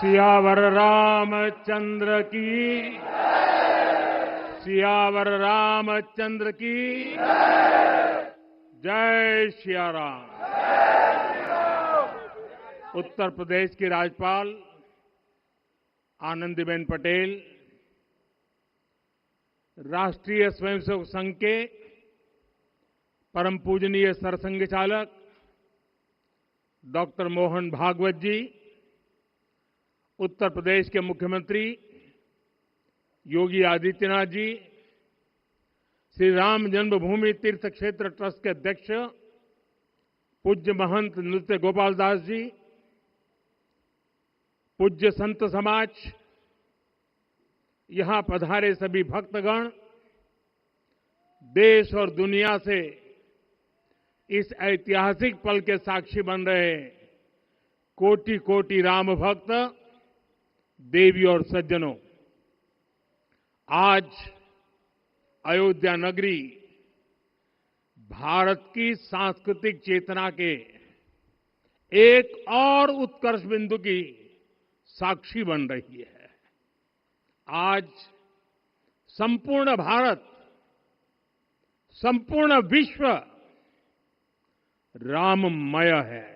सियावर रामचंद्र की, सियावर रामचंद्र की जय सिया राम। उत्तर प्रदेश की राज्यपाल आनंदीबेन पटेल, राष्ट्रीय स्वयंसेवक संघ के परम पूजनीय सरसंघ चालक डॉक्टर मोहन भागवत जी, उत्तर प्रदेश के मुख्यमंत्री योगी आदित्यनाथ जी, श्री राम जन्मभूमि तीर्थ क्षेत्र ट्रस्ट के अध्यक्ष पूज्य महंत नृत्य गोपाल दास जी, पूज्य संत समाज, यहां पधारे सभी भक्तगण, देश और दुनिया से इस ऐतिहासिक पल के साक्षी बन रहे कोटि कोटि राम भक्त, देवी और सज्जनों, आज अयोध्या नगरी भारत की सांस्कृतिक चेतना के एक और उत्कर्ष बिंदु की साक्षी बन रही है। आज संपूर्ण भारत, संपूर्ण विश्व राममय है।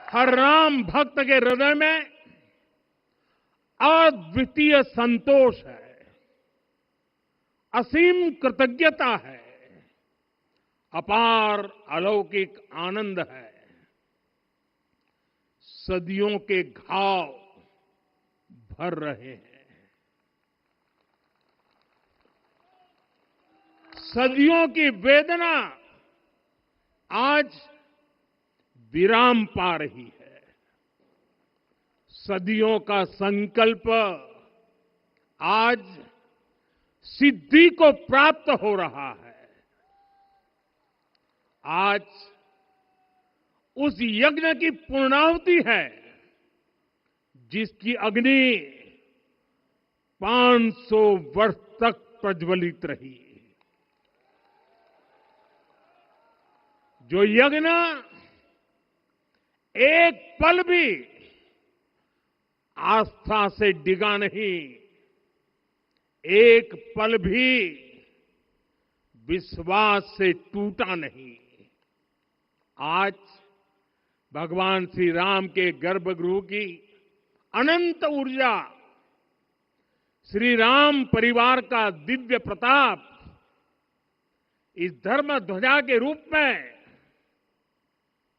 हर राम भक्त के हृदय में अद्वितीय संतोष है, असीम कृतज्ञता है, अपार अलौकिक आनंद है। सदियों के घाव भर रहे हैं, सदियों की वेदना आज विराम पा रही है, सदियों का संकल्प आज सिद्धि को प्राप्त हो रहा है। आज उस यज्ञ की पूर्णाहुति है जिसकी अग्नि 500 वर्ष तक प्रज्वलित रही, जो यज्ञ एक पल भी आस्था से डिगा नहीं, एक पल भी विश्वास से टूटा नहीं। आज भगवान श्री राम के गर्भगृह की अनंत ऊर्जा, श्री राम परिवार का दिव्य प्रताप इस धर्म ध्वजा के रूप में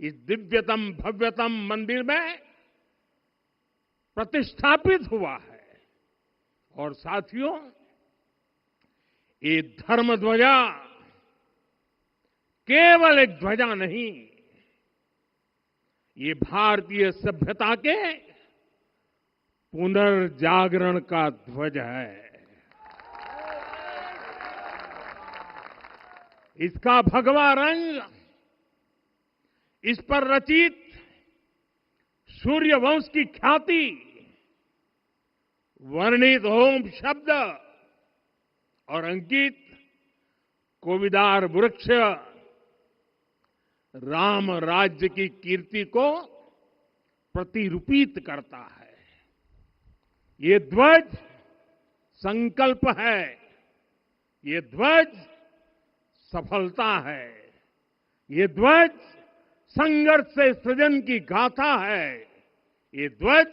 इस दिव्यतम भव्यतम मंदिर में प्रतिष्ठापित हुआ है। और साथियों, ये धर्म ध्वजा केवल एक ध्वजा नहीं, ये भारतीय सभ्यता के पुनर्जागरण का ध्वज है। इसका भगवा रंग, इस पर रचित सूर्य वंश की ख्याति, वर्णित ओम शब्द और अंकित कोविदार वृक्ष राम राज्य की कीर्ति को प्रतिरूपित करता है। ये ध्वज संकल्प है, ये ध्वज सफलता है, ये ध्वज संघर्ष से सृजन की गाथा है, ये ध्वज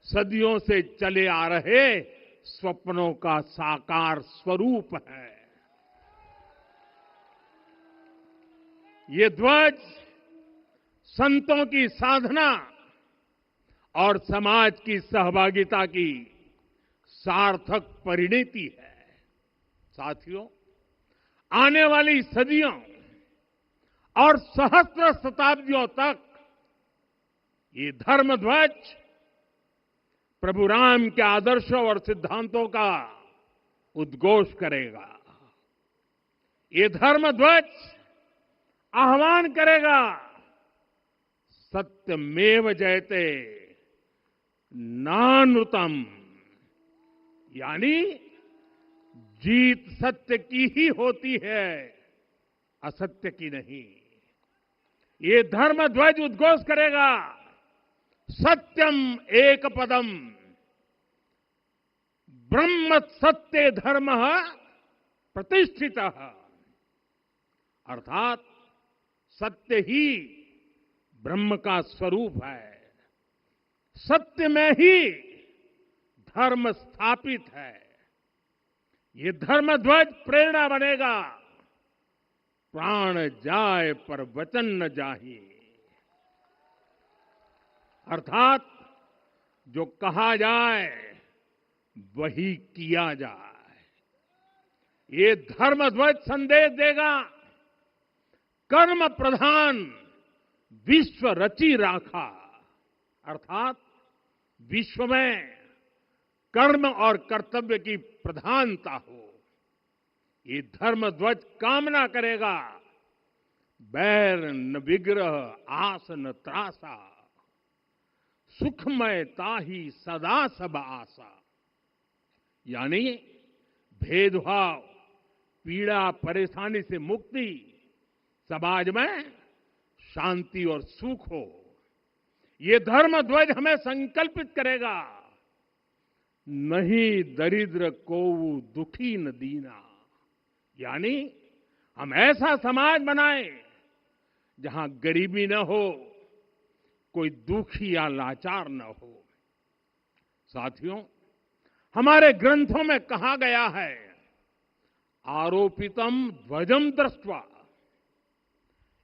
सदियों से चले आ रहे स्वप्नों का साकार स्वरूप है। ये ध्वज संतों की साधना और समाज की सहभागिता की सार्थक परिणति है। साथियों, आने वाली सदियों और सहस्त्र शताब्दियों तक ये धर्म ध्वज प्रभु राम के आदर्शों और सिद्धांतों का उद्घोष करेगा। ये धर्म ध्वज आह्वान करेगा, सत्यमेव जयते नानृतम, यानी जीत सत्य की ही होती है, असत्य की नहीं। ये धर्म ध्वज उद्घोष करेगा, सत्यम एक पदम, ब्रह्म सत्य धर्म प्रतिष्ठित, अर्थात सत्य ही ब्रह्म का स्वरूप है, सत्य में ही धर्म स्थापित है। ये धर्म ध्वज प्रेरणा बनेगा, प्राण जाए पर वचन न जाहिए, अर्थात जो कहा जाए वही किया जाए। ये धर्म ध्वज संदेश देगा, कर्म प्रधान विश्व रची राखा, अर्थात विश्व में कर्म और कर्तव्य की प्रधानता हो। ये धर्म ध्वज कामना करेगा, बैर न विग्रह आस न त्रासा, सुखमय ताही सदा सब आशा, यानी भेदभाव, पीड़ा परेशानी से मुक्ति, समाज में शांति और सुख हो। ये धर्म ध्वज हमें संकल्पित करेगा, नहीं दरिद्र को दुखी न दीना, यानी हम ऐसा समाज बनाएं जहां गरीबी न हो, कोई दुखी या लाचार न हो। साथियों, हमारे ग्रंथों में कहा गया है, आरोपितम ध्वजम दृष्ट्वा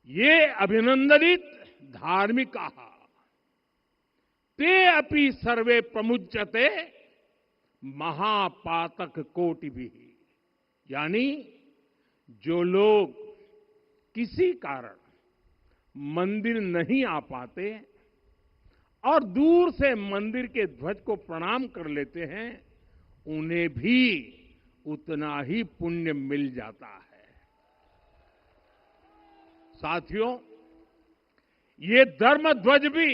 ये अभिनंदनित धार्मिका ते अपि सर्वे प्रमुच्यते महापातक कोटि भी, यानी जो लोग किसी कारण मंदिर नहीं आ पाते और दूर से मंदिर के ध्वज को प्रणाम कर लेते हैं, उन्हें भी उतना ही पुण्य मिल जाता है। साथियों, ये धर्म ध्वज भी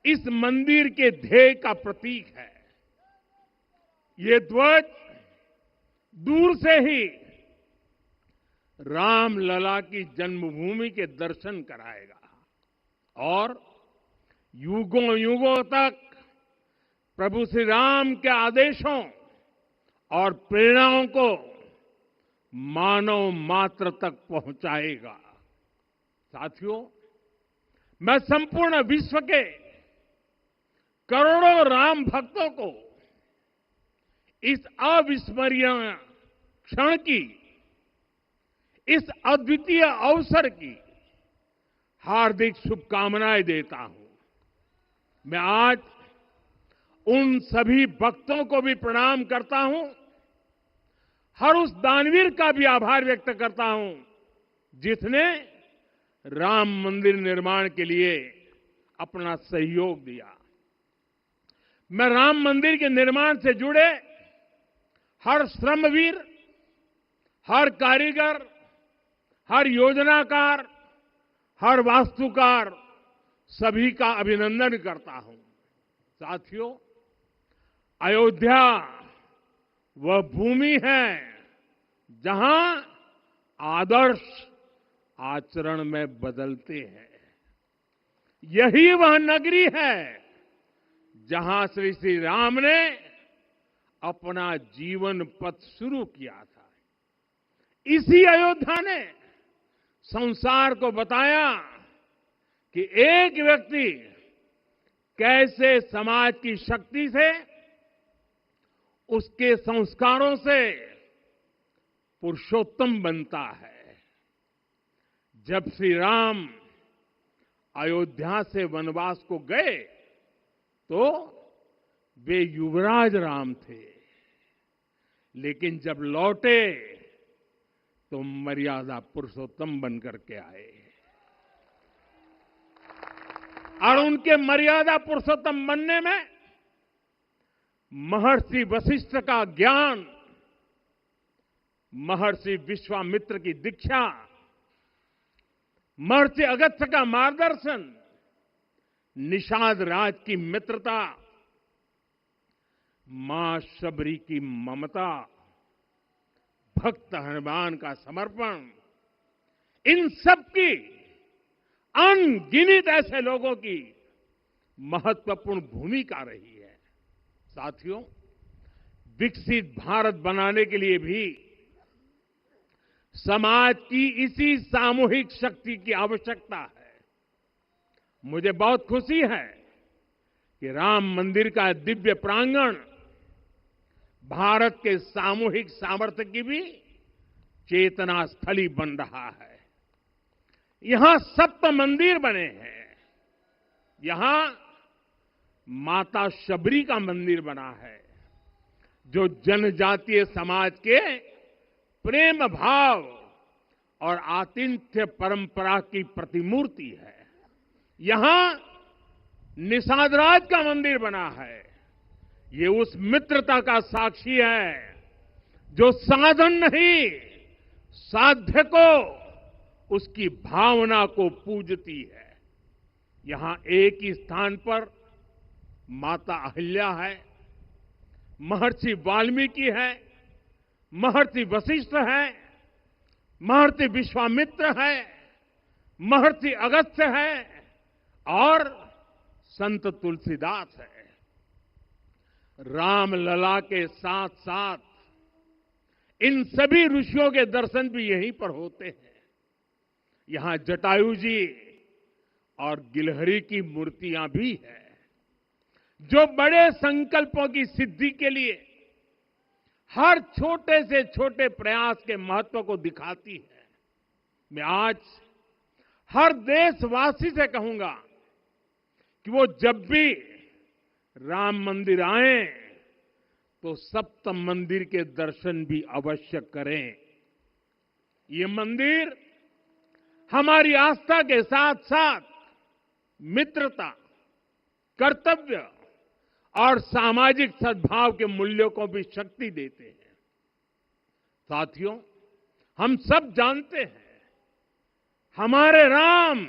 इस मंदिर के ध्येय का प्रतीक है। ये ध्वज दूर से ही राम लला की जन्मभूमि के दर्शन कराएगा और युगों युगों तक प्रभु श्री राम के आदेशों और प्रेरणाओं को मानव मात्र तक पहुंचाएगा। साथियों, मैं संपूर्ण विश्व के करोड़ों राम भक्तों को इस अविस्मरणीय क्षण की, इस अद्वितीय अवसर की हार्दिक शुभकामनाएं देता हूं। मैं आज उन सभी भक्तों को भी प्रणाम करता हूं, हर उस दानवीर का भी आभार व्यक्त करता हूं जिसने राम मंदिर निर्माण के लिए अपना सहयोग दिया। मैं राम मंदिर के निर्माण से जुड़े हर श्रमवीर, हर कारीगर, हर योजनाकार, हर वास्तुकार, सभी का अभिनंदन करता हूं। साथियों, अयोध्या वह भूमि है जहां आदर्श आचरण में बदलते हैं। यही वह नगरी है जहां श्री श्री राम ने अपना जीवन पथ शुरू किया था। इसी अयोध्या ने संसार को बताया कि एक व्यक्ति कैसे समाज की शक्ति से, उसके संस्कारों से पुरुषोत्तम बनता है। जब श्री राम अयोध्या से वनवास को गए तो वे युवराज राम थे, लेकिन जब लौटे तो मर्यादा पुरुषोत्तम बनकर के आए और उनके मर्यादा पुरुषोत्तम बनने में महर्षि वशिष्ठ का ज्ञान, महर्षि विश्वामित्र की दीक्षा, महर्षि अगस्त्य का मार्गदर्शन, निषाद राज की मित्रता, मां शबरी की ममता, भक्त हनुमान का समर्पण, इन सब की अनगिनत ऐसे लोगों की महत्वपूर्ण भूमिका रही है। साथियों, विकसित भारत बनाने के लिए भी समाज की इसी सामूहिक शक्ति की आवश्यकता है। मुझे बहुत खुशी है कि राम मंदिर का दिव्य प्रांगण भारत के सामूहिक सामर्थ्य की भी चेतना स्थली बन रहा है। यहां 7 मंदिर बने हैं। यहां माता शबरी का मंदिर बना है, जो जनजातीय समाज के प्रेम भाव और आतिथ्य परंपरा की प्रतिमूर्ति है। यहां निषादराज का मंदिर बना है। ये उस मित्रता का साक्षी है जो साधन नहीं, साध्य को, उसकी भावना को पूजती है। यहां एक ही स्थान पर माता अहिल्या है, महर्षि वाल्मीकि है, महर्षि वशिष्ठ है, महर्षि विश्वामित्र है, महर्षि अगस्त्य है और संत तुलसीदास है। रामलला के साथ साथ इन सभी ऋषियों के दर्शन भी यहीं पर होते हैं। यहां जटायु जी और गिलहरी की मूर्तियां भी हैं, जो बड़े संकल्पों की सिद्धि के लिए हर छोटे से छोटे प्रयास के महत्व को दिखाती है। मैं आज हर देशवासी से कहूंगा कि वो जब भी राम मंदिर आए तो सप्त मंदिर के दर्शन भी अवश्य करें। ये मंदिर हमारी आस्था के साथ साथ मित्रता, कर्तव्य और सामाजिक सद्भाव के मूल्यों को भी शक्ति देते हैं। साथियों, हम सब जानते हैं हमारे राम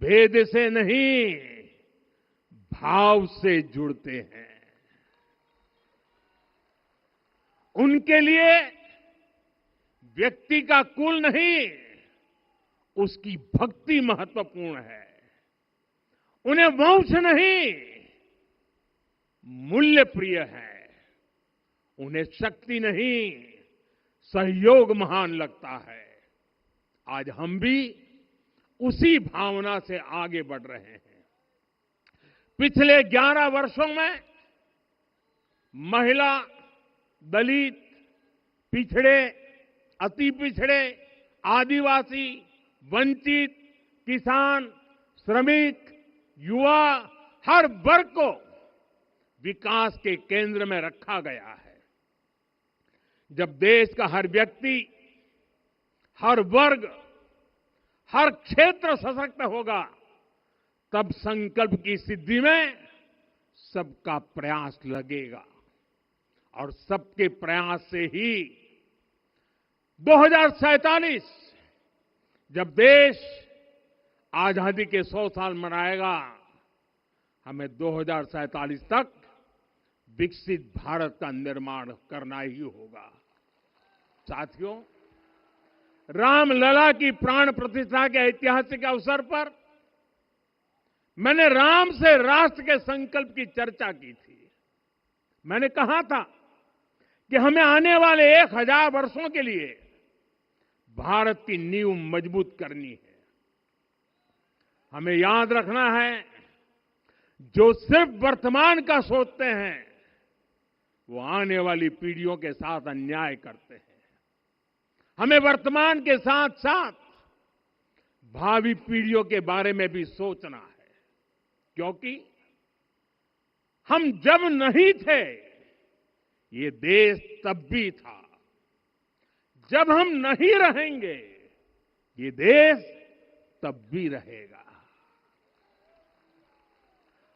भेद से नहीं, भाव से जुड़ते हैं। उनके लिए व्यक्ति का कुल नहीं, उसकी भक्ति महत्वपूर्ण है। उन्हें वंश नहीं, मूल्य प्रिय है। उन्हें शक्ति नहीं, सहयोग महान लगता है। आज हम भी उसी भावना से आगे बढ़ रहे हैं। पिछले 11 वर्षों में महिला, दलित, पिछड़े, अति पिछड़े, आदिवासी, वंचित, किसान, श्रमिक, युवा, हर वर्ग को विकास के केंद्र में रखा गया है। जब देश का हर व्यक्ति, हर वर्ग, हर क्षेत्र सशक्त होगा, तब संकल्प की सिद्धि में सबका प्रयास लगेगा और सबके प्रयास से ही 2047 जब देश आजादी के 100 साल मनाएगा, हमें 2047 तक विकसित भारत का निर्माण करना ही होगा। साथियों, रामलला की प्राण प्रतिष्ठा के ऐतिहासिक अवसर पर मैंने राम से राष्ट्र के संकल्प की चर्चा की थी। मैंने कहा था कि हमें आने वाले 1000 वर्षों के लिए भारत की नींव मजबूत करनी है। हमें याद रखना है, जो सिर्फ वर्तमान का सोचते हैं वो आने वाली पीढ़ियों के साथ अन्याय करते हैं। हमें वर्तमान के साथ साथ भावी पीढ़ियों के बारे में भी सोचना है, क्योंकि हम जब नहीं थे ये देश तब भी था, जब हम नहीं रहेंगे ये देश तब भी रहेगा।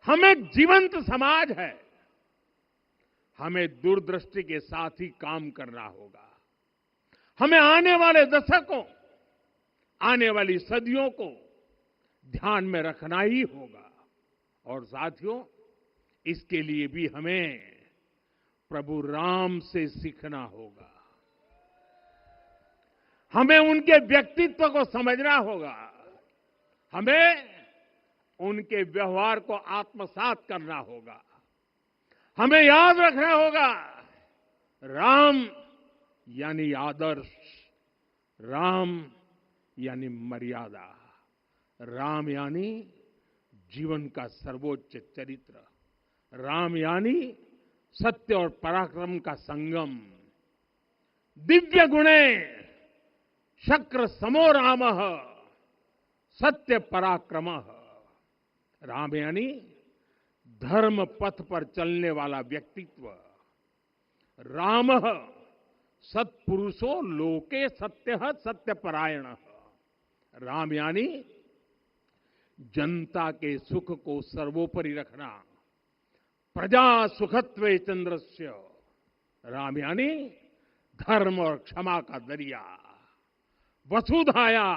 हम एक जीवंत समाज है, हमें दूरदृष्टि के साथ ही काम करना होगा। हमें आने वाले दशकों, आने वाली सदियों को ध्यान में रखना ही होगा। और साथियों, इसके लिए भी हमें प्रभु राम से सीखना होगा। हमें उनके व्यक्तित्व को समझना होगा। हमें उनके व्यवहार को आत्मसात करना होगा। हमें याद रखना होगा, राम यानी आदर्श, राम यानी मर्यादा, राम यानी जीवन का सर्वोच्च चरित्र, राम यानी सत्य और पराक्रम का संगम। दिव्य गुणे शक्र समो रामः सत्य पराक्रमः। राम यानी धर्म पथ पर चलने वाला व्यक्तित्व। रामः सत्पुरुषो लोके सत्यः सत्यपरायणः। राम यानी जनता के सुख को सर्वोपरि रखना। प्रजा सुखत्वे चंद्रस्य। राम यानी धर्म और क्षमा का दरिया। वसुधाया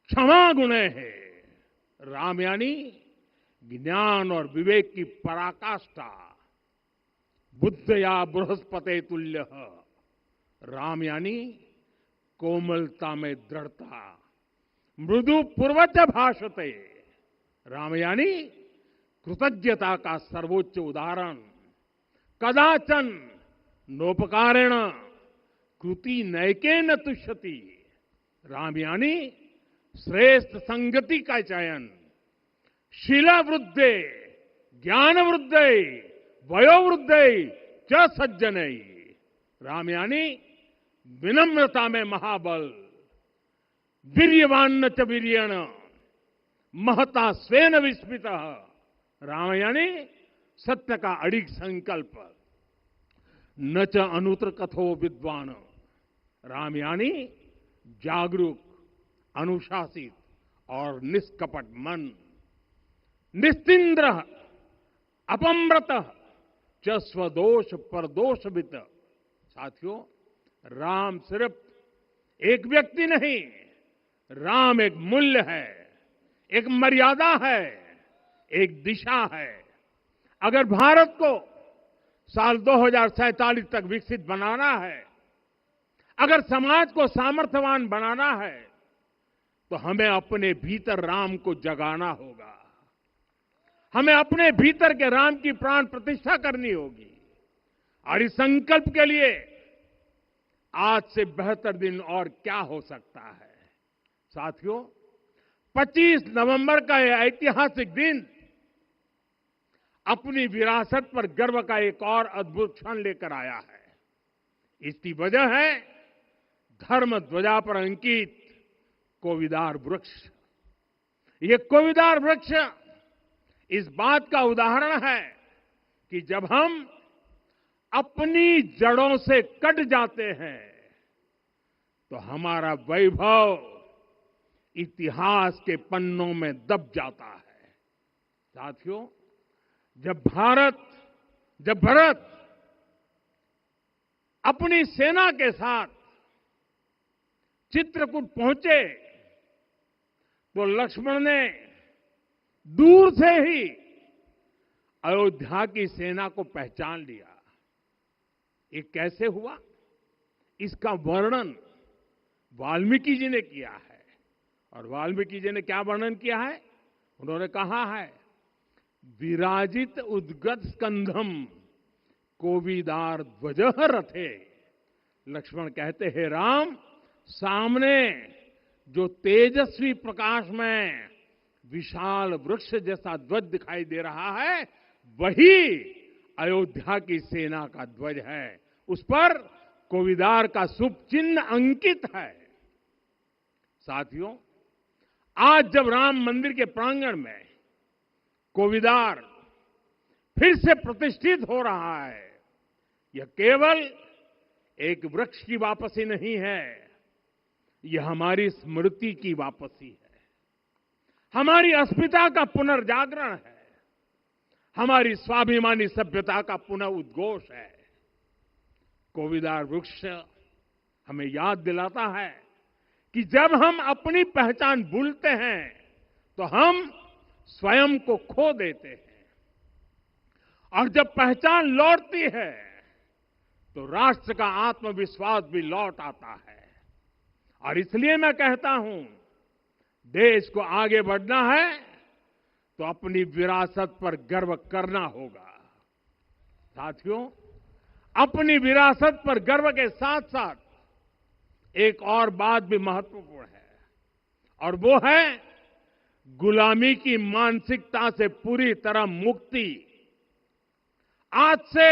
क्षमा गुणे है। राम यानी ज्ञान और विवेक की पराकाष्ठा। बुद्धया बृहस्पते तुल्य। राम यानी कोमलता में दृढ़ता। मृदु पूर्वज भाषते। राम यानी कृतज्ञता का सर्वोच्च उदाहरण। कदाचन नोपकारेण कृति नैकेन तुष्यति। राम यानी श्रेष्ठ संगति का चयन। शीला वृद्धे ज्ञान वृद्धे वयोवृद्धे च सज्जनै। राम यानी विनम्रता में महाबल। वीर्यवान च वीर्येण महता स्वेन विस्मितः। राम यानी सत्य का अडिग संकल्प। न च अनुत्र कथो विद्वान। राम यानी जागरूक, अनुशासित और निष्कपट मन। निस्तिंद्र अपम्रत च स्वदोष परदोषवित। साथियों, राम सिर्फ एक व्यक्ति नहीं, राम एक मूल्य है, एक मर्यादा है, एक दिशा है। अगर भारत को साल 2047 तक विकसित बनाना है, अगर समाज को सामर्थ्यवान बनाना है, तो हमें अपने भीतर राम को जगाना होगा। हमें अपने भीतर के राम की प्राण प्रतिष्ठा करनी होगी। और इस संकल्प के लिए आज से बेहतर दिन और क्या हो सकता है। साथियों, 25 नवंबर का यह ऐतिहासिक दिन अपनी विरासत पर गर्व का एक और अद्भुत क्षण लेकर आया है। इसकी वजह है धर्म ध्वजा पर अंकित कोविदार वृक्ष। ये कोविदार वृक्ष इस बात का उदाहरण है कि जब हम अपनी जड़ों से कट जाते हैं तो हमारा वैभव इतिहास के पन्नों में दब जाता है। साथियों, जब भरत अपनी सेना के साथ चित्रकूट पहुंचे तो लक्ष्मण ने दूर से ही अयोध्या की सेना को पहचान लिया। ये कैसे हुआ? इसका वर्णन वाल्मीकि जी ने किया है। और वाल्मीकि जी ने क्या वर्णन किया है? उन्होंने कहा है, विराजित उद्गत स्कंधम कोविदार ध्वजः रथे। लक्ष्मण कहते हैं, राम, सामने जो तेजस्वी प्रकाश में विशाल वृक्ष जैसा ध्वज दिखाई दे रहा है, वही अयोध्या की सेना का ध्वज है। उस पर कोविदार का शुभ चिन्ह अंकित है। साथियों, आज जब राम मंदिर के प्रांगण में कोविदार फिर से प्रतिष्ठित हो रहा है, यह केवल एक वृक्ष की वापसी नहीं है, यह हमारी स्मृति की वापसी है, हमारी अस्मिता का पुनर्जागरण है, हमारी स्वाभिमानी सभ्यता का पुनः उद्घोष है। कोविदार वृक्ष हमें याद दिलाता है कि जब हम अपनी पहचान भूलते हैं तो हम स्वयं को खो देते हैं, और जब पहचान लौटती है तो राष्ट्र का आत्मविश्वास भी लौट आता है। और इसलिए मैं कहता हूं, देश को आगे बढ़ना है तो अपनी विरासत पर गर्व करना होगा। साथियों, अपनी विरासत पर गर्व के साथ साथ एक और बात भी महत्वपूर्ण है, और वो है गुलामी की मानसिकता से पूरी तरह मुक्ति। आज से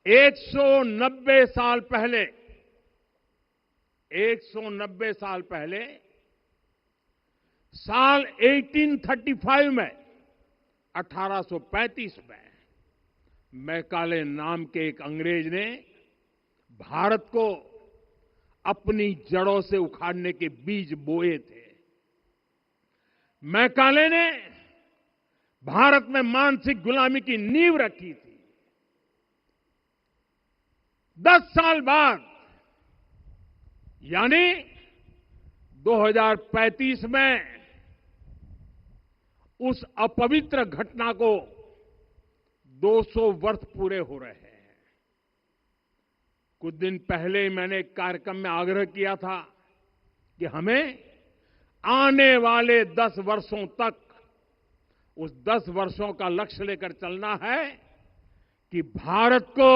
190 साल पहले 190 साल पहले साल 1835 में 1835 में मैकाले नाम के एक अंग्रेज ने भारत को अपनी जड़ों से उखाड़ने के बीज बोए थे। मैकाले ने भारत में मानसिक गुलामी की नींव रखी थी। 10 साल बाद यानी 2035 में उस अपवित्र घटना को 200 वर्ष पूरे हो रहे हैं। कुछ दिन पहले ही मैंने एक कार्यक्रम में आग्रह किया था कि हमें आने वाले 10 वर्षों तक उस 10 वर्षों का लक्ष्य लेकर चलना है कि भारत को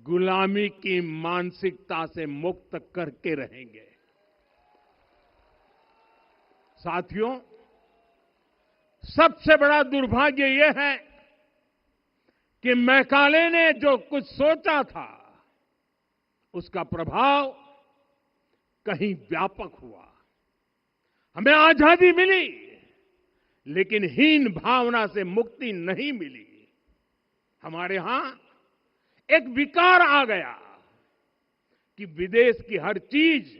गुलामी की मानसिकता से मुक्त करके रहेंगे। साथियों, सबसे बड़ा दुर्भाग्य यह है कि मैकाले ने जो कुछ सोचा था उसका प्रभाव कहीं व्यापक हुआ। हमें आजादी मिली, लेकिन हीन भावना से मुक्ति नहीं मिली। हमारे यहां एक विकार आ गया कि विदेश की हर चीज,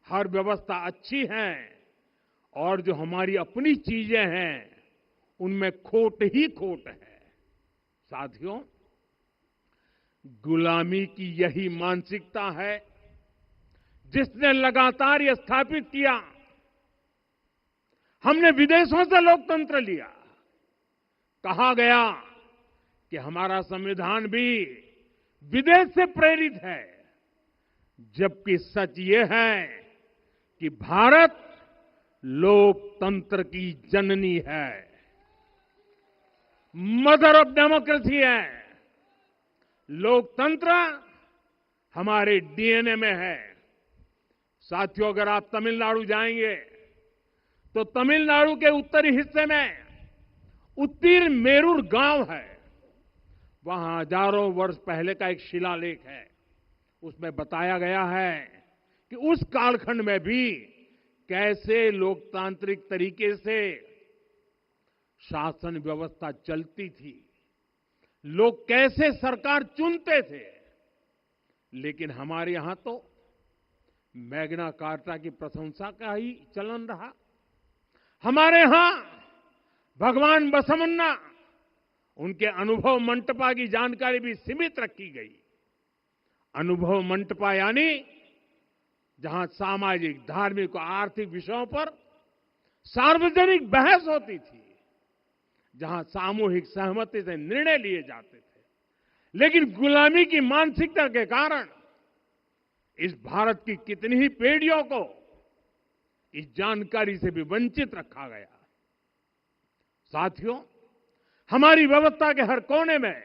हर व्यवस्था अच्छी है और जो हमारी अपनी चीजें हैं उनमें खोट ही खोट है। साथियों, गुलामी की यही मानसिकता है जिसने लगातार यह स्थापित किया। हमने विदेशों से लोकतंत्र लिया। कहा गया कि हमारा संविधान भी विदेश से प्रेरित है, जबकि सच ये है कि भारत लोकतंत्र की जननी है, मदर ऑफ डेमोक्रेसी है। लोकतंत्र हमारे डीएनए में है। साथियों, अगर आप तमिलनाडु जाएंगे तो तमिलनाडु के उत्तरी हिस्से में उत्तीरमेरूर गांव है। वहां हजारों वर्ष पहले का एक शिलालेख है। उसमें बताया गया है कि उस कालखंड में भी कैसे लोकतांत्रिक तरीके से शासन व्यवस्था चलती थी, लोग कैसे सरकार चुनते थे। लेकिन हमारे यहां तो मैग्ना कार्टा की प्रशंसा का ही चलन रहा। हमारे यहां भगवान बसवन्ना, उनके अनुभव मंटपा की जानकारी भी सीमित रखी गई। अनुभव मंटपा यानी जहां सामाजिक, धार्मिक और आर्थिक विषयों पर सार्वजनिक बहस होती थी, जहां सामूहिक सहमति से निर्णय लिए जाते थे। लेकिन गुलामी की मानसिकता के कारण इस भारत की कितनी ही पीढ़ियों को इस जानकारी से भी वंचित रखा गया। साथियों, हमारी व्यवस्था के हर कोने में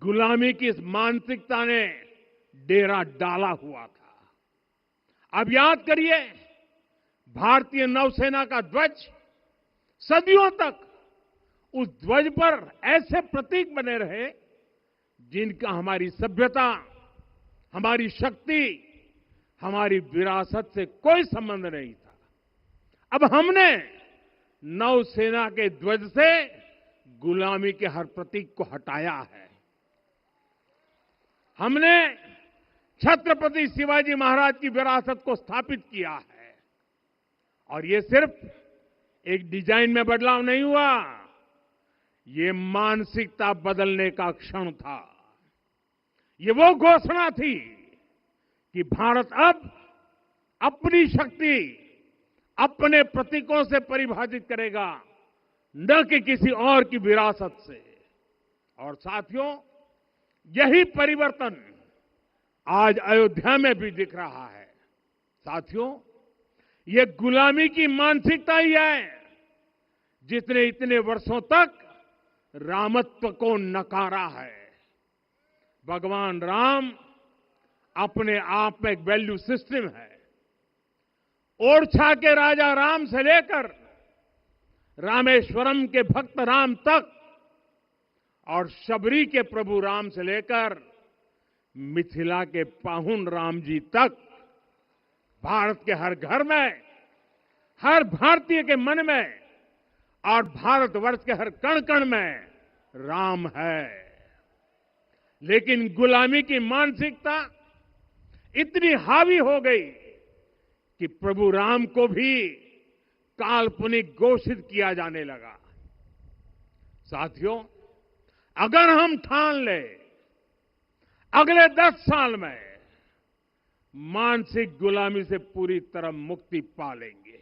गुलामी की इस मानसिकता ने डेरा डाला हुआ था। अब याद करिए, भारतीय नौसेना का ध्वज सदियों तक उस ध्वज पर ऐसे प्रतीक बने रहे जिनका हमारी सभ्यता, हमारी शक्ति, हमारी विरासत से कोई संबंध नहीं था। अब हमने नौसेना के ध्वज से गुलामी के हर प्रतीक को हटाया है। हमने छत्रपति शिवाजी महाराज की विरासत को स्थापित किया है। और ये सिर्फ एक डिजाइन में बदलाव नहीं हुआ, ये मानसिकता बदलने का क्षण था। ये वो घोषणा थी कि भारत अब अपनी शक्ति अपने प्रतीकों से परिभाषित करेगा, न कि किसी और की विरासत से। और साथियों, यही परिवर्तन आज अयोध्या में भी दिख रहा है। साथियों, ये गुलामी की मानसिकता ही है जिसने इतने वर्षों तक रामत्व को नकारा है। भगवान राम अपने आप में एक वैल्यू सिस्टम है। ओरछा के राजा राम से लेकर रामेश्वरम के भक्त राम तक और शबरी के प्रभु राम से लेकर मिथिला के पाहुन राम जी तक भारत के हर घर में, हर भारतीय के मन में और भारतवर्ष के हर कण कण में राम है। लेकिन गुलामी की मानसिकता इतनी हावी हो गई कि प्रभु राम को भी काल्पनिक घोषित किया जाने लगा। साथियों, अगर हम ठान ले अगले 10 साल में मानसिक गुलामी से पूरी तरह मुक्ति पा लेंगे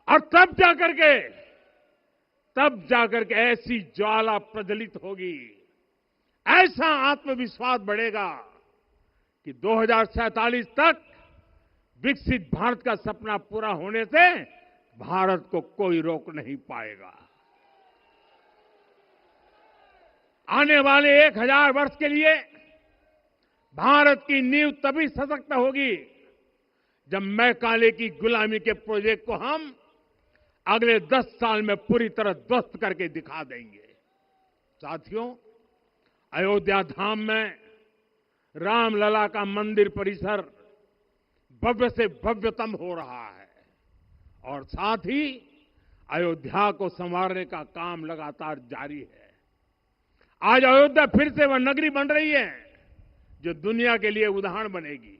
और तब जाकर के ऐसी ज्वाला प्रज्वलित होगी, ऐसा आत्मविश्वास बढ़ेगा कि 2047 तक विकसित भारत का सपना पूरा होने से भारत को कोई रोक नहीं पाएगा। आने वाले 1000 वर्ष के लिए भारत की नींव तभी सशक्त होगी जब मैकाले की गुलामी के प्रोजेक्ट को हम अगले 10 साल में पूरी तरह ध्वस्त करके दिखा देंगे। साथियों, अयोध्या धाम में रामलला का मंदिर परिसर भव्य से भव्यतम हो रहा है और साथ ही अयोध्या को संवारने का काम लगातार जारी है। आज अयोध्या फिर से वह नगरी बन रही है जो दुनिया के लिए उदाहरण बनेगी।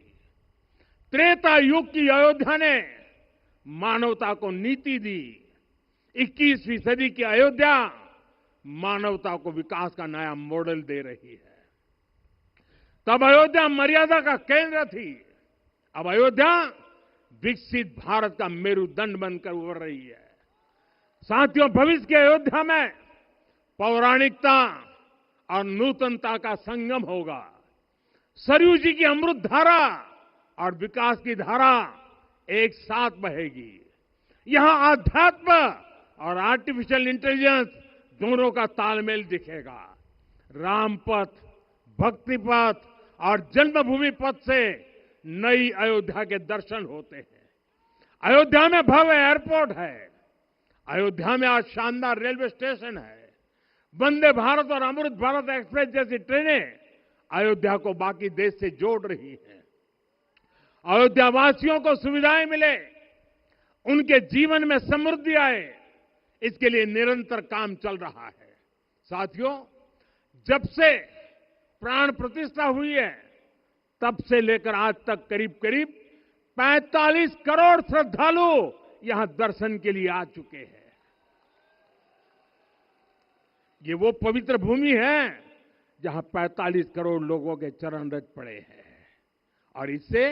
त्रेता युग की अयोध्या ने मानवता को नीति दी। 21वीं सदी की अयोध्या मानवता को विकास का नया मॉडल दे रही है। तब अयोध्या मर्यादा का केंद्र थी, अब अयोध्या विकसित भारत का मेरुदंड बनकर उभर रही है। साथियों, भविष्य की अयोध्या में पौराणिकता और नूतनता का संगम होगा। सरयू जी की अमृत धारा और विकास की धारा एक साथ बहेगी। यहां आध्यात्म और आर्टिफिशियल इंटेलिजेंस दोनों का तालमेल दिखेगा। राम पथ, भक्ति पथ और जन्मभूमि पथ से नई अयोध्या के दर्शन होते हैं। अयोध्या में भव्य एयरपोर्ट है। अयोध्या में आज शानदार रेलवे स्टेशन है। वंदे भारत और अमृत भारत एक्सप्रेस जैसी ट्रेनें अयोध्या को बाकी देश से जोड़ रही हैं। अयोध्या वासियों को सुविधाएं मिले, उनके जीवन में समृद्धि आए, इसके लिए निरंतर काम चल रहा है। साथियों, जब से प्राण प्रतिष्ठा हुई है तब से लेकर आज तक करीब करीब 45 करोड़ श्रद्धालु यहां दर्शन के लिए आ चुके हैं। ये वो पवित्र भूमि है जहां 45 करोड़ लोगों के चरण रज पड़े हैं और इससे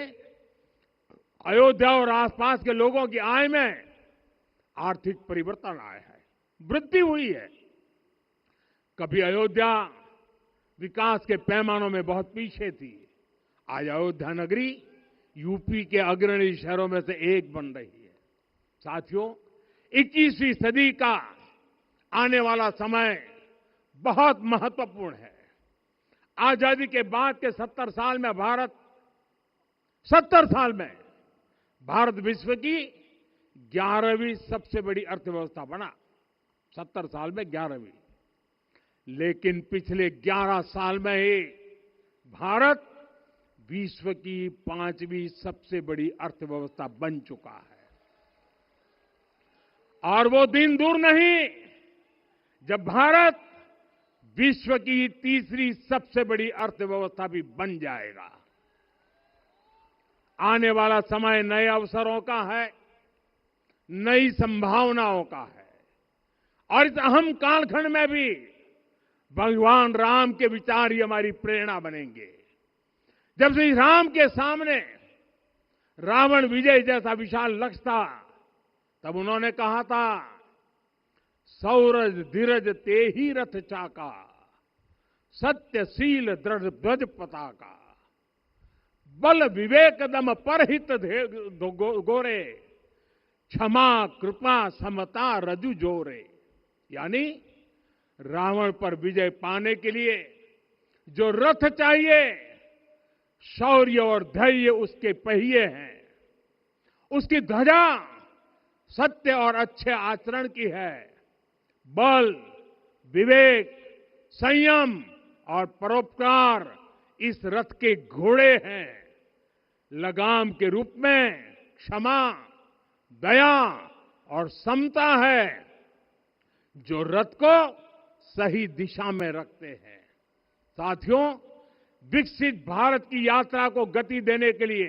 अयोध्या और आसपास के लोगों की आय में आर्थिक परिवर्तन आया है, वृद्धि हुई है। कभी अयोध्या विकास के पैमानों में बहुत पीछे थी, आज अयोध्या नगरी यूपी के अग्रणी शहरों में से एक बन रही है। साथियों, 21वीं सदी का आने वाला समय बहुत महत्वपूर्ण है। आजादी के बाद के 70 साल में भारत विश्व की 11वीं सबसे बड़ी अर्थव्यवस्था बना। 70 साल में 11वीं। लेकिन पिछले 11 साल में ही भारत विश्व की 5वीं सबसे बड़ी अर्थव्यवस्था बन चुका है। और वो दिन दूर नहीं जब भारत विश्व की 3री सबसे बड़ी अर्थव्यवस्था भी बन जाएगा। आने वाला समय नए अवसरों का है, नई संभावनाओं का है और इस अहम कालखंड में भी भगवान राम के विचार ही हमारी प्रेरणा बनेंगे। जब श्री राम के सामने रावण विजय जैसा विशाल लक्ष्य था, तब उन्होंने कहा था, सौरज धीरज ते ही रथ चाका, सत्यशील दृढ़ ध्वज पताका। बल विवेक दम परहित गोरे, क्षमा कृपा समता रजु जोरे। यानी रावण पर विजय पाने के लिए जो रथ चाहिए, शौर्य और धैर्य उसके पहिए हैं, उसकी ध्वजा सत्य और अच्छे आचरण की है, बल विवेक संयम और परोपकार इस रथ के घोड़े हैं, लगाम के रूप में क्षमा दया और समता है जो रथ को सही दिशा में रखते हैं। साथियों, विकसित भारत की यात्रा को गति देने के लिए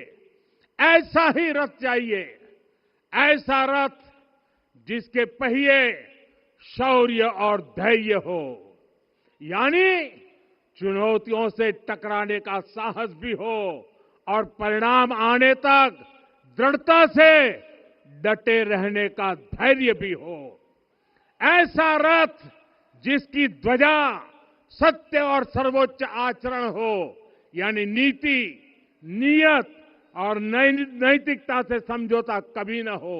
ऐसा ही रथ चाहिए, ऐसा रथ जिसके पहिए शौर्य और धैर्य हो, यानी चुनौतियों से टकराने का साहस भी हो और परिणाम आने तक दृढ़ता से डटे रहने का धैर्य भी हो। ऐसा रथ जिसकी ध्वजा सत्य और सर्वोच्च आचरण हो, यानी नीति नियत और नैतिकता से समझौता कभी न हो।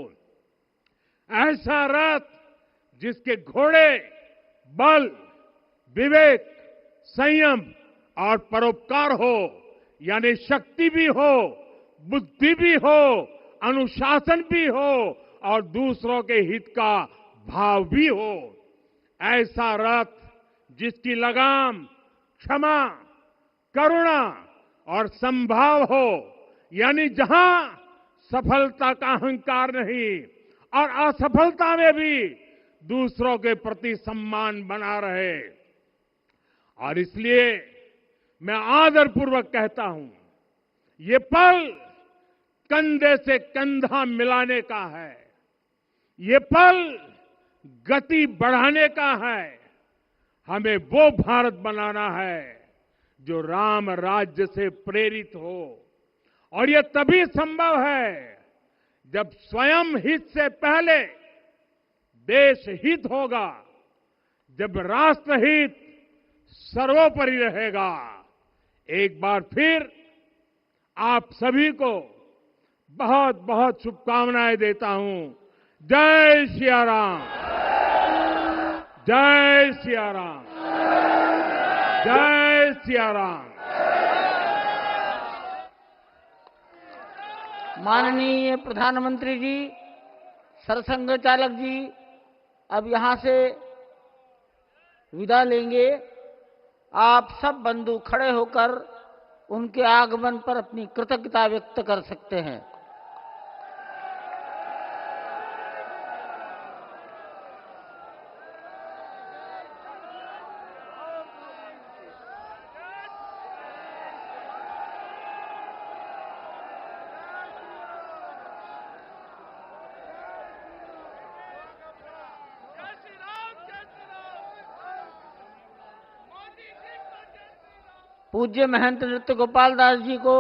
ऐसा रथ जिसके घोड़े बल विवेक संयम और परोपकार हो, यानी शक्ति भी हो बुद्धि भी हो अनुशासन भी हो और दूसरों के हित का भाव भी हो। ऐसा रथ जिसकी लगाम क्षमा करुणा और संभाव हो, यानी जहां सफलता का अहंकार नहीं और असफलता में भी दूसरों के प्रति सम्मान बना रहे। और इसलिए मैं आदरपूर्वक कहता हूं, ये पल कंधे से कंधा मिलाने का है, ये पल गति बढ़ाने का है। हमें वो भारत बनाना है जो राम राज्य से प्रेरित हो, और ये तभी संभव है जब स्वयं हित से पहले देश हित होगा, जब राष्ट्र हित सर्वोपरि रहेगा। एक बार फिर आप सभी को बहुत बहुत शुभकामनाएं देता हूं। जय सिया राम, जय सिया राम, जय सिया राम। माननीय प्रधानमंत्री जी, सरसंघ चालक जी अब यहां से विदा लेंगे। आप सब बंधु खड़े होकर उनके आगमन पर अपनी कृतज्ञता व्यक्त कर सकते हैं। पूज्य महंत नृत्य गोपाल दास जी को